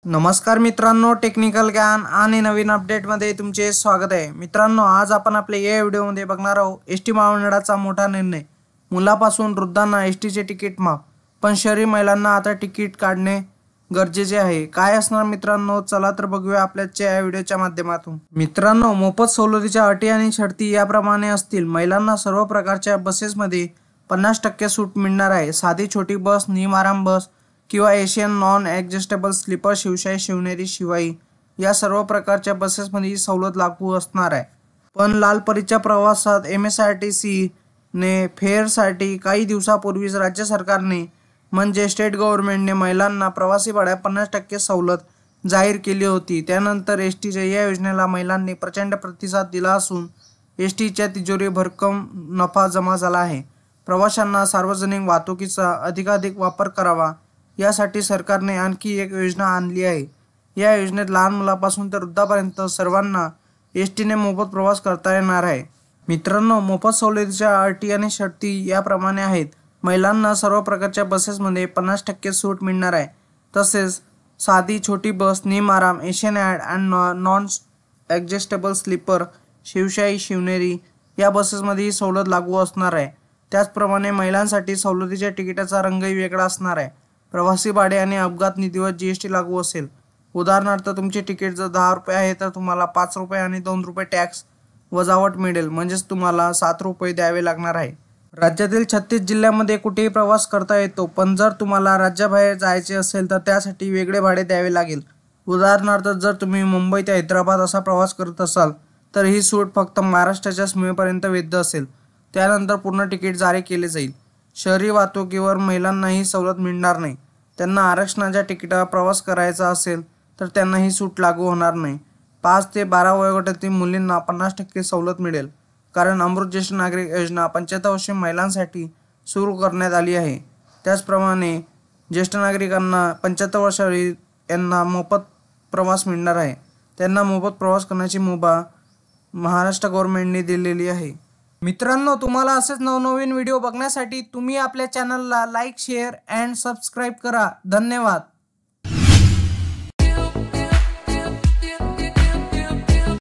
नमस्कार मित्रांनो, टेक्निकल ज्ञान आणि नवीन अपडेटमध्ये तुमचे स्वागत आहे। मित्रांनो, आज आपण आपल्या या व्हिडिओमध्ये बघणार आहोत एसटी महामंडळाचा मोठा निर्णय। मुलापासून वृद्धांना एसटीचे तिकीट माफ, पण शहरी महिलांना आता तिकीट काढणे गरजेचे आहे। काय असणार मित्रांनो, चला तर बघूया आपल्याच्या या व्हिडिओच्या माध्यमातून। मित्रांनो, मोफत सवलतीच्या अटी आणि शर्ती याप्रमाणे असतील। महिलांना सर्व प्रकारच्या बसेसमध्ये 50% सूट मिळणार आहे। साधी छोटी बस, निम-आराम बस किंवा Asian non adjustable sleeper, Shivshahi, Shivneri, Shivai या सर्व प्रकारच्या बसेसमध्ये ही सवलत लागू असणार आहे। पण लालपरीच्या प्रवासात MSRTCने फेअरसाठी काही दिवसापूर्वीच राज्य सरकारने म्हणजे स्टेट गव्हर्नमेंटने महिलांना प्रवासी भाड्यात 50% सवलत जाहीर केली होती। त्यानंतर एसटीच्या या योजनेला महिलांनी प्रचंड प्रतिसाद दिला असून एसटीच्या तिजोरी भरभरून नफा जमा झाला आहे। प्रवाशांना सार्वजनिक वाहतुकीचा अधिकाधिक वापर करावा यासाठी सरकारने आणखी एक योजना आणली आहे। या योजनेत लहान मुलापासून तर वृद्धांपर्यंत सर्वांना एसटीने मोफत प्रवास करता येणार आहे। मित्रांनो, मोफत सवलतीच्या अटी आणि शर्ती याप्रमाणे आहेत। महिलांना सर्व प्रकारच्या बसेसमध्ये 50% सूट मिळणार आहे। तसेच साधी छोटी बस, निम-आराम, एशियन and non adjustable sleeper, Shivshahi, Shivneri या बसेसमध्ये ही सवलत लागू असणार आहे। त्याचप्रमाणे महिलांसाठी सवलतीच्या तिकिटाचा रंगही वेगळा असणार आहे। प्रवासी भाडे आणि अपघात निधीवर GST लागू असेल। उदाहरणार्थ, तुमचे तिकीट जर 10 रुपये आहे तर तुम्हाला 5 रुपये आणि 2 रुपये टॅक्स वजावट मिळेल, म्हणजेच तुम्हाला 7 रुपये द्यावे लागणार आहे। राज्यातील 36 जिल्ह्यांमध्ये कुठेही प्रवास करता येतो, पण जर तुम्हाला राज्याबाहेर जायचे असेल तर त्यासाठी वेगळे भाडे द्यावे लागेल। उदाहरणार्थ, जर तुम्ही मुंबई ते हैदराबाद असा प्रवास करत असाल तर ही सूट फक्त महाराष्ट्राच्या सीमेपर्यंत वैध असेल। त्यानंतर पूर्ण तिकीट जारी केले जाईल। शहरी वाहतुकीवर महिलांना ही सवलत मिळणार नाही। त्यांना आरक्षणाच्या तिकिटावर प्रवास करायचा असेल तर त्यांना ही सूट लागू होणार नाही। 5 ते 12 वयोगटातील मुलींना 50% सवलत मिळेल, कारण अमृत ज्येष्ठ नागरिक योजना 75 वर्षीय महिलांसाठी सुरू करण्यात आली आहे। त्याचप्रमाणे ज्येष्ठ नागरिकांना 75 वर्षावरील यांना मोफत प्रवास मिळणार आहे। त्यांना मोफत प्रवास करण्याची मुभा महाराष्ट्र गव्हर्नमेंटने दिलेली आहे। मित्रांनो, तुम्हाला असेच नवनवीन व्हिडिओ बघण्यासाठी तुम्ही आपल्या चॅनलला लाईक, शेअर अँड सबस्क्राईब करा। धन्यवाद।